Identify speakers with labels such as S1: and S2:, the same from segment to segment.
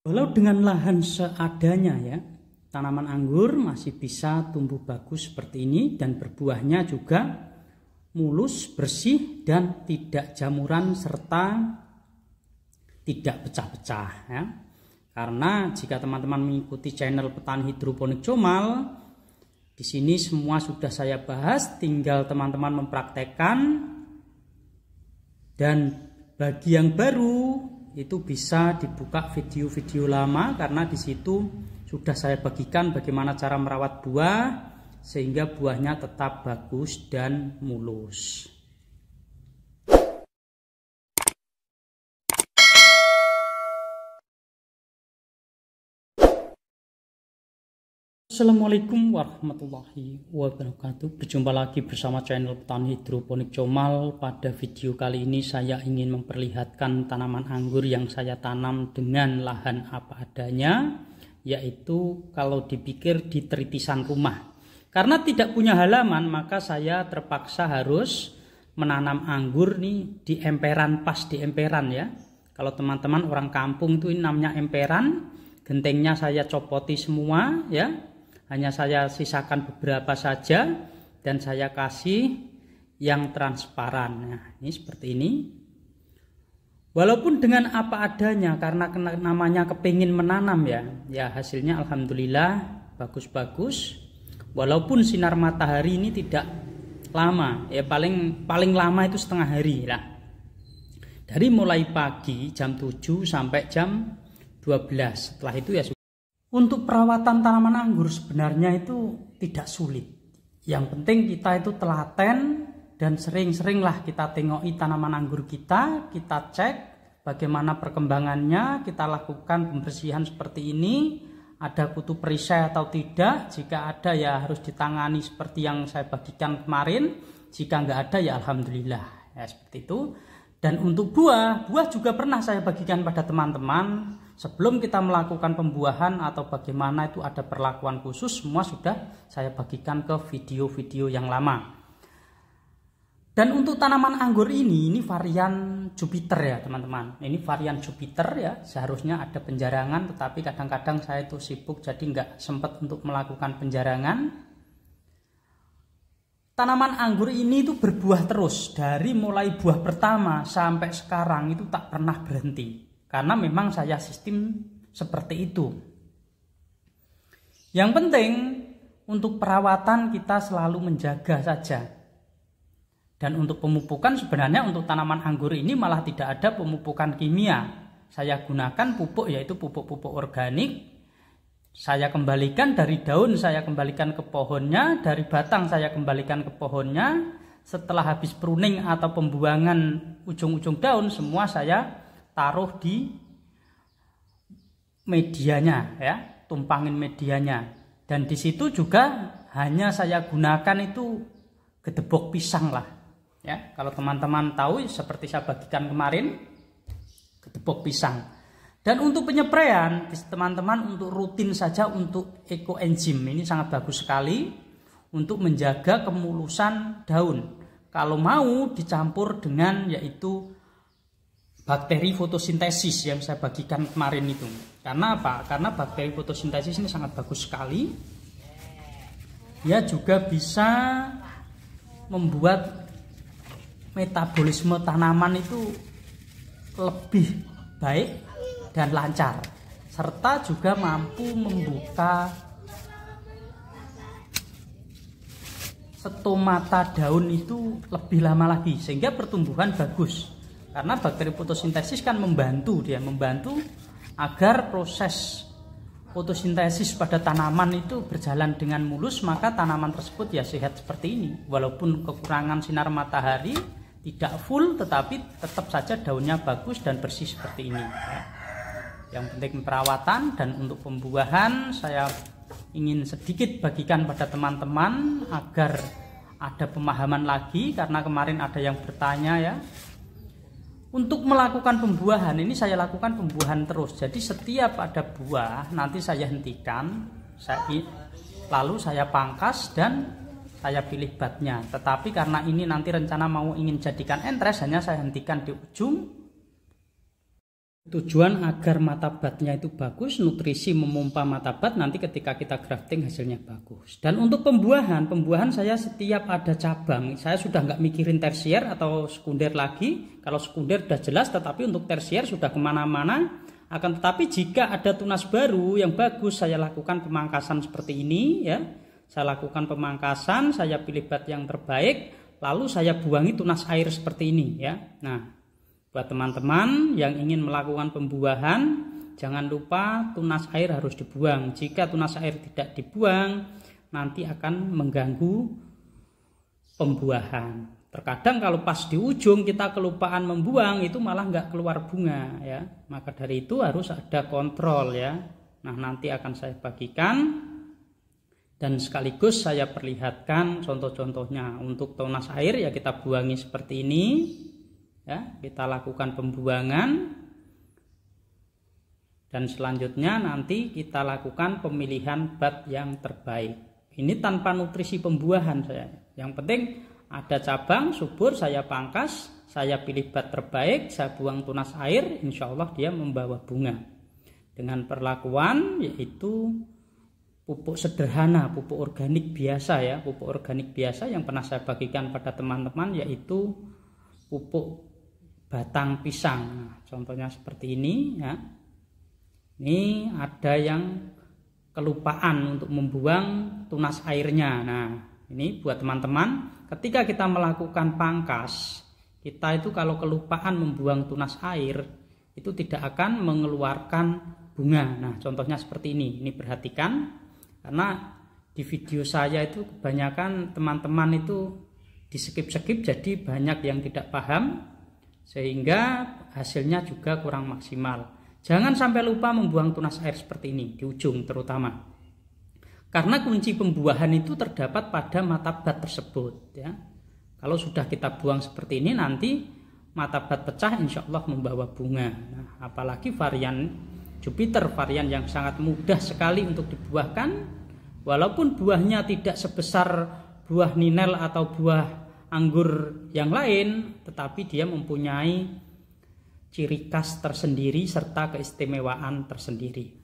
S1: Walau dengan lahan seadanya ya, tanaman anggur masih bisa tumbuh bagus seperti ini dan berbuahnya juga mulus, bersih dan tidak jamuran serta tidak pecah-pecah ya. Karena jika teman-teman mengikuti channel Petani Hidroponik Comal, di sini semua sudah saya bahas, tinggal teman-teman mempraktekkan. Dan bagi yang baru itu bisa dibuka video-video lama karena di situ sudah saya bagikan bagaimana cara merawat buah sehingga buahnya tetap bagus dan mulus. Assalamualaikum warahmatullahi wabarakatuh. Berjumpa lagi bersama channel Petani Hidroponik Comal. Pada video kali ini saya ingin memperlihatkan tanaman anggur yang saya tanam dengan lahan apa adanya, yaitu kalau dipikir di teritisan rumah. Karena tidak punya halaman, maka saya terpaksa harus menanam anggur nih di emperan, pas di emperan ya. Kalau teman-teman orang kampung itu namanya emperan, gentengnya saya copoti semua ya. Hanya saya sisakan beberapa saja dan saya kasih yang transparan. Nah, ini seperti ini. Walaupun dengan apa adanya karena namanya kepingin menanam ya hasilnya alhamdulillah bagus-bagus. Walaupun sinar matahari ini tidak lama, ya paling lama itu setengah hari lah. Dari mulai pagi jam 7 sampai jam 12. Setelah itu ya untuk perawatan tanaman anggur sebenarnya itu tidak sulit. Yang penting kita itu telaten dan sering-seringlah kita tengoki tanaman anggur kita cek bagaimana perkembangannya, kita lakukan pembersihan seperti ini, ada kutu perisai atau tidak. Jika ada ya harus ditangani seperti yang saya bagikan kemarin. Jika nggak ada ya alhamdulillah. Ya seperti itu. Dan untuk buah juga pernah saya bagikan pada teman-teman. Sebelum kita melakukan pembuahan atau bagaimana itu ada perlakuan khusus, semua sudah saya bagikan ke video-video yang lama. Dan untuk tanaman anggur ini varian Jupiter ya teman-teman. Ini varian Jupiter ya, seharusnya ada penjarangan, tetapi kadang-kadang saya itu sibuk jadi nggak sempat untuk melakukan penjarangan. Tanaman anggur ini itu berbuah terus, dari mulai buah pertama sampai sekarang itu tak pernah berhenti. Karena memang saya sistem seperti itu. Yang penting untuk perawatan kita selalu menjaga saja. Dan untuk pemupukan sebenarnya untuk tanaman anggur ini malah tidak ada pemupukan kimia. Saya gunakan pupuk yaitu pupuk-pupuk organik. Saya kembalikan dari daun, saya kembalikan ke pohonnya. Dari batang saya kembalikan ke pohonnya. Setelah habis pruning atau pembuangan ujung-ujung daun, semua saya taruh di medianya ya, tumpangin medianya. Dan di situ juga hanya saya gunakan itu gedebok pisang lah ya. Kalau teman-teman tahu seperti saya bagikan kemarin, gedebok pisang. Dan untuk penyepraian teman-teman untuk rutin saja untuk ekoenzim ini sangat bagus sekali untuk menjaga kemulusan daun. Kalau mau dicampur dengan yaitu bakteri fotosintesis yang saya bagikan kemarin itu. Karena apa? Karena bakteri fotosintesis ini sangat bagus sekali. Dia juga bisa membuat metabolisme tanaman itu lebih baik dan lancar. Serta juga mampu membuka stomata daun itu lebih lama lagi. Sehingga pertumbuhan bagus. Karena bakteri fotosintesis kan membantu agar proses fotosintesis pada tanaman itu berjalan dengan mulus, maka tanaman tersebut ya sehat seperti ini. Walaupun kekurangan sinar matahari tidak full, tetapi tetap saja daunnya bagus dan bersih seperti ini. Yang penting perawatan. Dan untuk pembuahan saya ingin sedikit bagikan pada teman-teman agar ada pemahaman lagi, karena kemarin ada yang bertanya ya. Untuk melakukan pembuahan ini saya lakukan pembuahan terus. Jadi setiap ada buah nanti saya hentikan, lalu saya pangkas dan saya pilih batnya. Tetapi karena ini nanti rencana mau ingin jadikan entres, hanya saya hentikan di ujung Tujuan agar matabatnya itu bagus, nutrisi memompa matabat, nanti ketika kita grafting hasilnya bagus. Dan untuk pembuahan saya setiap ada cabang, saya sudah nggak mikirin tersier atau sekunder lagi. Kalau sekunder sudah jelas, tetapi untuk tersier sudah kemana-mana. Akan tetapi jika ada tunas baru yang bagus, saya lakukan pemangkasan seperti ini ya. Saya lakukan pemangkasan, saya pilih bat yang terbaik, lalu saya buangi tunas air seperti ini ya. Nah, buat teman-teman yang ingin melakukan pembuahan, jangan lupa tunas air harus dibuang. Jika tunas air tidak dibuang, nanti akan mengganggu pembuahan. Terkadang kalau pas di ujung kita kelupaan membuang, itu malah nggak keluar bunga ya. Maka dari itu harus ada kontrol ya. Nah, nanti akan saya bagikan dan sekaligus saya perlihatkan contoh-contohnya. Untuk tunas air ya kita buangi seperti ini. Ya, kita lakukan pembuangan dan selanjutnya nanti kita lakukan pemilihan bat yang terbaik. Ini tanpa nutrisi pembuahan saya. Yang penting ada cabang subur, saya pangkas, saya pilih bat terbaik, saya buang tunas air, insya Allah dia membawa bunga. Dengan perlakuan yaitu pupuk sederhana, pupuk organik biasa ya, pupuk organik biasa yang pernah saya bagikan pada teman-teman yaitu pupuk batang pisang. Nah, contohnya seperti ini ya. Ini ada yang kelupaan untuk membuang tunas airnya. Nah, ini buat teman-teman, ketika kita melakukan pangkas, kita itu kalau kelupaan membuang tunas air, itu tidak akan mengeluarkan bunga. Nah, contohnya seperti ini. Ini perhatikan, karena di video saya itu kebanyakan teman-teman itu di skip-skip, jadi banyak yang tidak paham, sehingga hasilnya juga kurang maksimal. Jangan sampai lupa membuang tunas air seperti ini, di ujung terutama. Karena kunci pembuahan itu terdapat pada matabat tersebut ya. Kalau sudah kita buang seperti ini, nanti matabat pecah insya Allah membawa bunga. Nah, apalagi varian Jupiter, varian yang sangat mudah sekali untuk dibuahkan. Walaupun buahnya tidak sebesar buah ninel atau buah anggur yang lain, tetapi dia mempunyai ciri khas tersendiri serta keistimewaan tersendiri.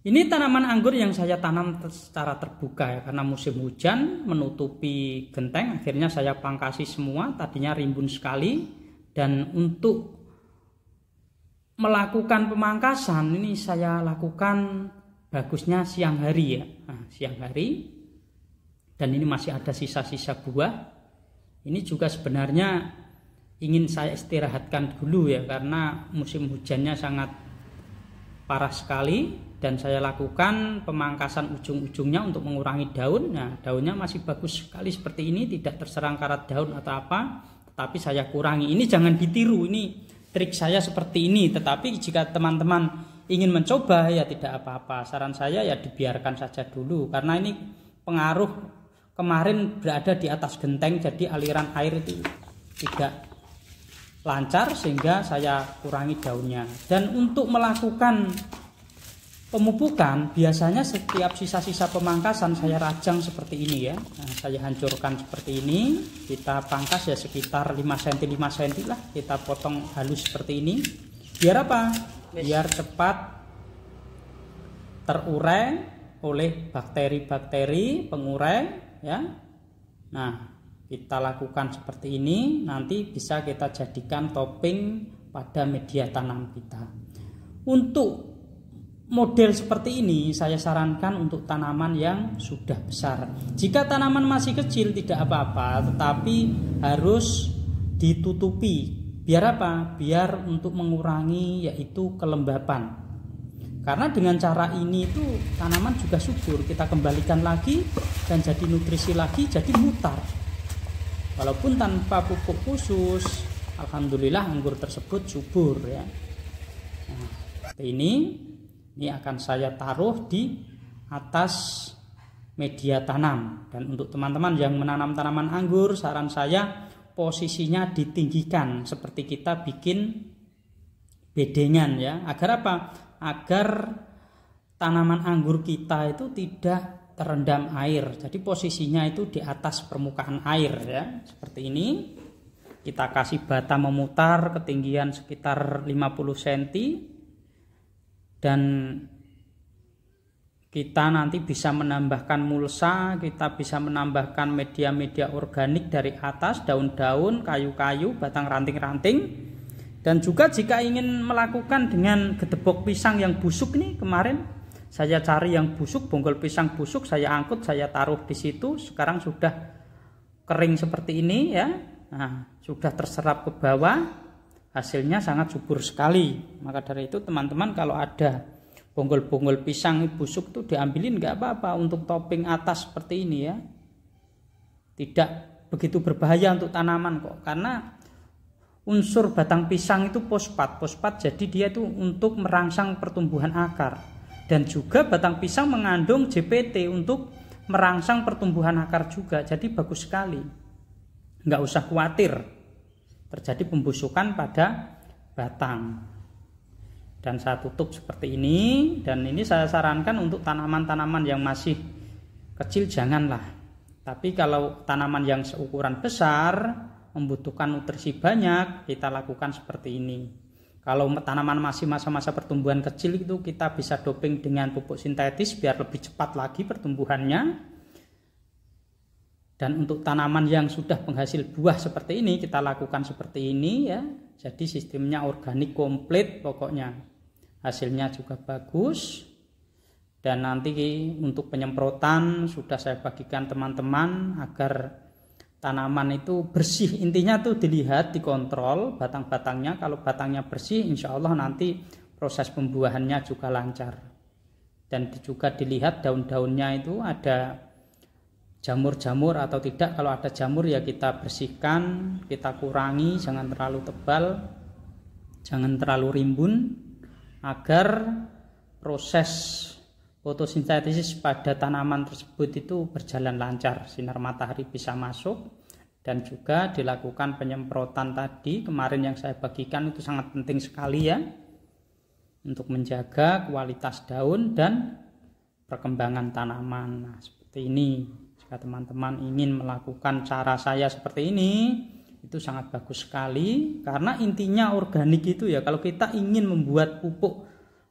S1: Ini tanaman anggur yang saya tanam secara terbuka ya, karena musim hujan menutupi genteng, akhirnya saya pangkasi semua, tadinya rimbun sekali. Dan untuk melakukan pemangkasan ini saya lakukan bagusnya siang hari ya. Nah, siang hari, dan ini masih ada sisa-sisa buah. Ini juga sebenarnya ingin saya istirahatkan dulu ya, karena musim hujannya sangat parah sekali. Dan saya lakukan pemangkasan ujung-ujungnya untuk mengurangi daun. Nah, daunnya masih bagus sekali seperti ini, tidak terserang karat daun atau apa, tetapi saya kurangi. Ini jangan ditiru, ini trik saya seperti ini. Tetapi jika teman-teman ingin mencoba ya tidak apa-apa. Saran saya ya dibiarkan saja dulu, karena ini pengaruh kemarin berada di atas genteng, jadi aliran air itu tidak lancar, sehingga saya kurangi daunnya. Dan untuk melakukan pemupukan, biasanya setiap sisa-sisa pemangkasan saya rajang seperti ini ya. Nah, saya hancurkan seperti ini. Kita pangkas ya sekitar 5 cm 5 cm lah. Kita potong halus seperti ini. Biar apa? Biar cepat terurai oleh bakteri-bakteri pengurai ya. Nah, kita lakukan seperti ini, nanti bisa kita jadikan topping pada media tanam kita. Untuk model seperti ini saya sarankan untuk tanaman yang sudah besar. Jika tanaman masih kecil tidak apa-apa, tetapi harus ditutupi. Biar apa? Biar untuk mengurangi yaitu kelembapan. Karena dengan cara ini itu tanaman juga subur. Kita kembalikan lagi dan jadi nutrisi lagi, jadi mutar. Walaupun tanpa pupuk khusus, alhamdulillah anggur tersebut subur ya. Nah, seperti ini. Ini akan saya taruh di atas media tanam. Dan untuk teman-teman yang menanam tanaman anggur, saran saya posisinya ditinggikan seperti kita bikin bedengan ya. Agar apa? Agar tanaman anggur kita itu tidak terendam air. Jadi posisinya itu di atas permukaan air ya. Seperti ini. Kita kasih bata memutar ketinggian sekitar 50 cm, dan kita nanti bisa menambahkan mulsa, kita bisa menambahkan media-media organik dari atas, daun-daun, kayu-kayu, batang ranting-ranting. Dan juga jika ingin melakukan dengan gedebok pisang yang busuk nih, kemarin saya cari yang busuk, bonggol pisang busuk, saya angkut, saya taruh di situ. Sekarang sudah kering seperti ini ya. Nah, sudah terserap ke bawah, hasilnya sangat subur sekali. Maka dari itu teman-teman, kalau ada bonggol-bonggol pisang busuk tuh diambilin nggak apa-apa untuk topping atas seperti ini ya. Tidak begitu berbahaya untuk tanaman kok, karena unsur batang pisang itu fosfat, jadi dia itu untuk merangsang pertumbuhan akar. Dan juga batang pisang mengandung JPT untuk merangsang pertumbuhan akar juga, jadi bagus sekali. Nggak usah khawatir terjadi pembusukan pada batang. Dan saya tutup seperti ini, dan ini saya sarankan untuk tanaman-tanaman yang masih kecil janganlah. Tapi kalau tanaman yang seukuran besar, membutuhkan nutrisi banyak, kita lakukan seperti ini. Kalau tanaman masih masa-masa pertumbuhan kecil itu kita bisa doping dengan pupuk sintetis biar lebih cepat lagi pertumbuhannya. Dan untuk tanaman yang sudah penghasil buah seperti ini, kita lakukan seperti ini ya. Jadi sistemnya organik komplit pokoknya. Hasilnya juga bagus. Dan nanti untuk penyemprotan sudah saya bagikan teman-teman agar tanaman itu bersih. Intinya tuh dilihat, dikontrol batang-batangnya. Kalau batangnya bersih, insya Allah nanti proses pembuahannya juga lancar. Dan juga dilihat daun-daunnya itu ada jamur-jamur atau tidak. Kalau ada jamur ya kita bersihkan, kita kurangi, jangan terlalu tebal, jangan terlalu rimbun, agar proses fotosintesis pada tanaman tersebut itu berjalan lancar, sinar matahari bisa masuk. Dan juga dilakukan penyemprotan tadi kemarin yang saya bagikan, itu sangat penting sekali ya, untuk menjaga kualitas daun dan perkembangan tanaman. Nah, seperti ini. Jika teman-teman ingin melakukan cara saya seperti ini, itu sangat bagus sekali, karena intinya organik itu ya, kalau kita ingin membuat pupuk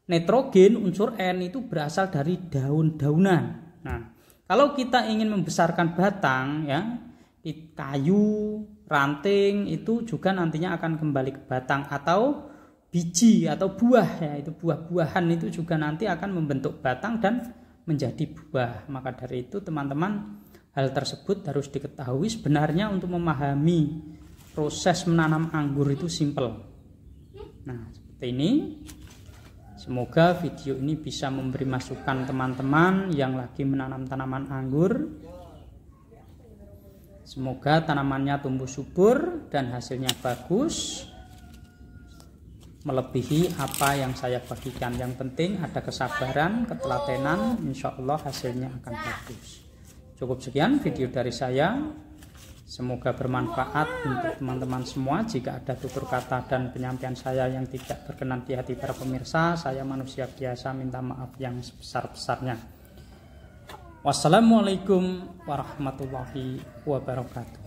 S1: nitrogen unsur N itu berasal dari daun-daunan. Nah, kalau kita ingin membesarkan batang ya, kayu, ranting itu juga nantinya akan kembali ke batang, atau biji atau buah ya, itu buah-buahan itu juga nanti akan membentuk batang dan menjadi buah. Maka dari itu teman-teman, hal tersebut harus diketahui. Sebenarnya untuk memahami proses menanam anggur itu simple. Nah, seperti ini. Semoga video ini bisa memberi masukan teman-teman yang lagi menanam tanaman anggur. Semoga tanamannya tumbuh subur dan hasilnya bagus, melebihi apa yang saya bagikan. Yang penting ada kesabaran, ketelatenan, insya Allah hasilnya akan bagus. Cukup sekian video dari saya. Semoga bermanfaat untuk teman-teman semua. Jika ada tutur kata dan penyampaian saya yang tidak berkenan di hati para pemirsa, saya manusia biasa, minta maaf yang sebesar-besarnya. Wassalamualaikum warahmatullahi wabarakatuh.